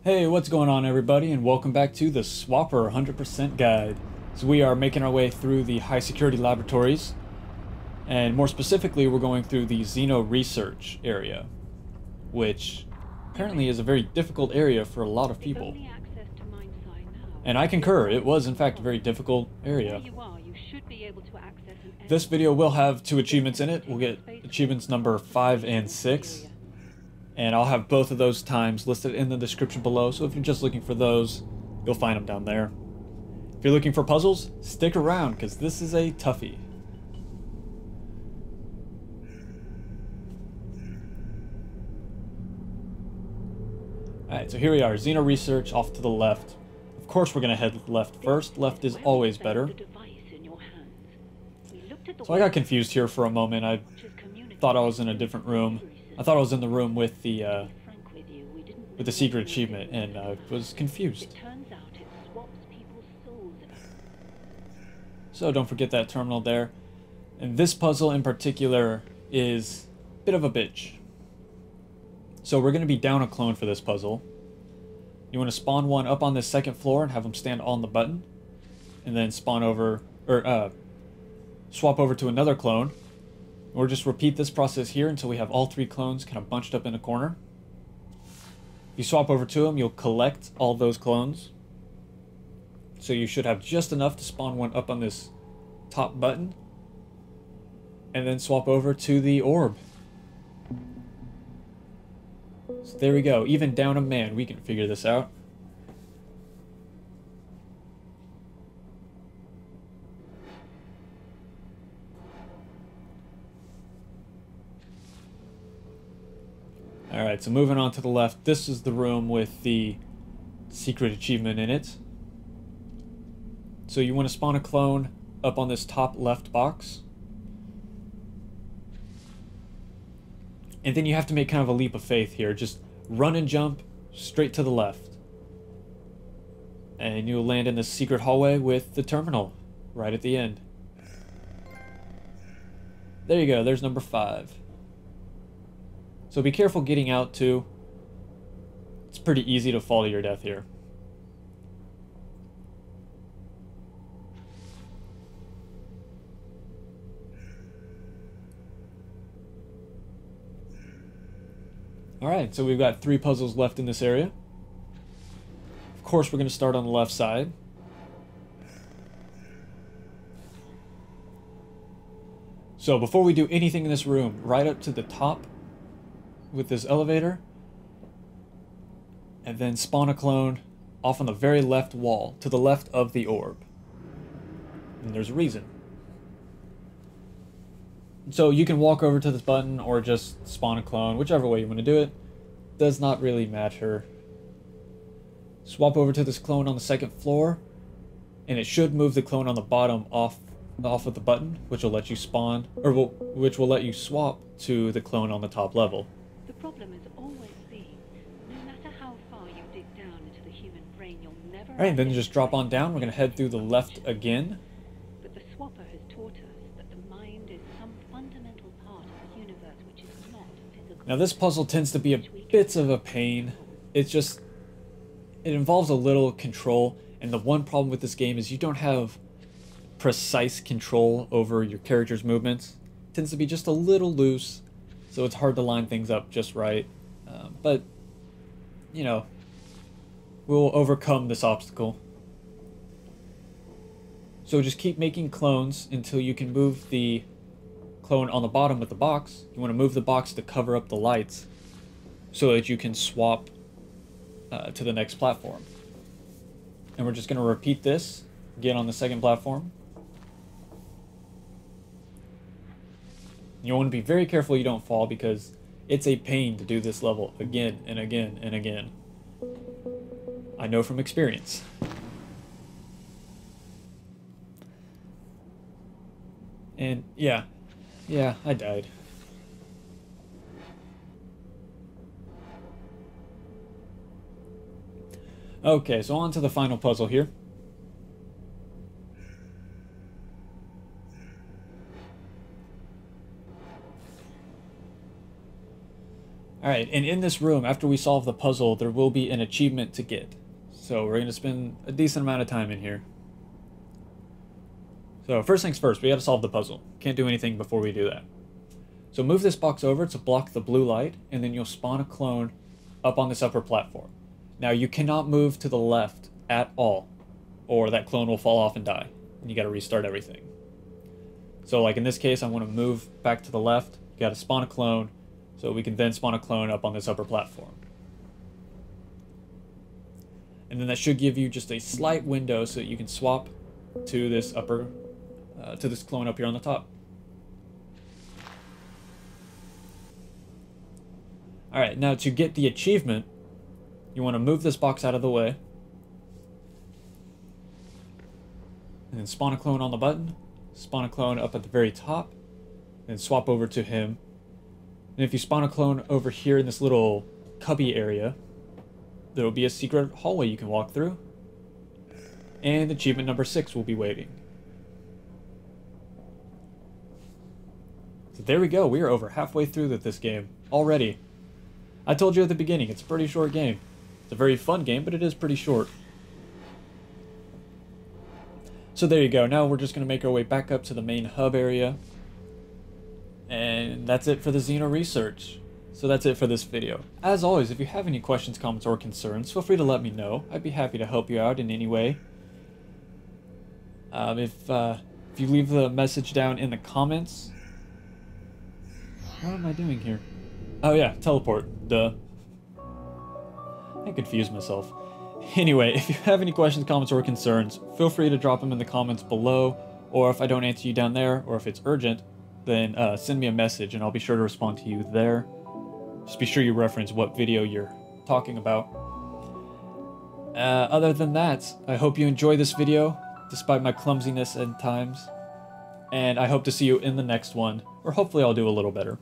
Hey, what's going on everybody, and welcome back to the Swapper 100% Guide. So we are making our way through the high security laboratories, and more specifically we're going through the Xeno research area, which apparently is a very difficult area for a lot of people. And I concur, it was in fact a very difficult area. This video will have 2 achievements in it. We'll get achievements number 5 and 6. And I'll have both of those times listed in the description below, so if you're just looking for those, you'll find them down there. If you're looking for puzzles, stick around, because this is a toughie. Alright, so here we are, Xeno Research off to the left. Of course we're going to head left first. Left is always better. So I got confused here for a moment. I thought I was in a different room. I thought I was in the room with the secret achievement, and I was confused. So don't forget that terminal there. And this puzzle in particular is a bit of a bitch. So we're going to be down a clone for this puzzle. You want to spawn one up on this second floor and have them stand on the button, and then spawn over, or swap over to another clone. Or just repeat this process here until we have all 3 clones kind of bunched up in a corner. If you swap over to them, you'll collect all those clones. So you should have just enough to spawn one up on this top button. And then swap over to the orb. So there we go. Even down a man, we can figure this out. Alright, so moving on to the left, this is the room with the secret achievement in it. So you want to spawn a clone up on this top left box. And then you have to make kind of a leap of faith here. Just run and jump straight to the left. And you'll land in this secret hallway with the terminal right at the end. There you go, there's number 5. So be careful getting out too. It's pretty easy to fall to your death here. Alright, so we've got 3 puzzles left in this area. Of course we're going to start on the left side. So before we do anything in this room, right up to the top with this elevator, and then spawn a clone off on the very left wall to the left of the orb. And there's a reason. So you can walk over to this button or just spawn a clone, whichever way you want to do it. Does not really matter. Swap over to this clone on the second floor, and it should move the clone on the bottom off of the button, which will let you spawn, or which will let you swap to the clone on the top level. The problem has always been, no matter how far you dig down into the human brain, you'll never... Alright, then just drop on down. We're going to head through the left again. But the Swapper has taught us that the mind is some fundamental part of the universe which is not physical. Now this puzzle tends to be a bit of a pain. It's just... it involves a little control, and the one problem with this game is you don't have precise control over your character's movements. It tends to be just a little loose. So it's hard to line things up just right. But, you know, we'll overcome this obstacle. So just keep making clones until you can move the clone on the bottom of the box. You want to move the box to cover up the lights so that you can swap to the next platform. And we're just going to repeat this again on the second platform. You want to be very careful you don't fall, because it's a pain to do this level again and again and again. I know from experience. And yeah, I died. Okay, so on to the final puzzle here. Alright, and in this room, after we solve the puzzle, there will be an achievement to get. So we're going to spend a decent amount of time in here. So first things first, we got to solve the puzzle. Can't do anything before we do that. So move this box over to block the blue light, and then you'll spawn a clone up on this upper platform. Now you cannot move to the left at all, or that clone will fall off and die, and you got to restart everything. So like in this case, I want to move back to the left. You got to spawn a clone, so we can then spawn a clone up on this upper platform. And then that should give you just a slight window so that you can swap to this to this clone up here on the top. Alright, now to get the achievement, you want to move this box out of the way. And then spawn a clone on the button. Spawn a clone up at the very top. And swap over to him. And if you spawn a clone over here in this little cubby area, there will be a secret hallway you can walk through. And achievement number 6 will be waiting. So there we go, we are over halfway through this game already. I told you at the beginning, it's a pretty short game. It's a very fun game, but it is pretty short. So there you go, now we're just going to make our way back up to the main hub area. And that's it for the Xeno research. So that's it for this video. As always, if you have any questions, comments, or concerns, feel free to let me know. I'd be happy to help you out in any way. If you leave the message down in the comments... What am I doing here? Oh yeah, teleport. Duh. I confused myself. Anyway, if you have any questions, comments, or concerns, feel free to drop them in the comments below, or if I don't answer you down there, or if it's urgent, then send me a message and I'll be sure to respond to you there. Just be sure you reference what video you're talking about. Other than that, I hope you enjoy this video, despite my clumsiness at times, and I hope to see you in the next one, or hopefully I'll do a little better.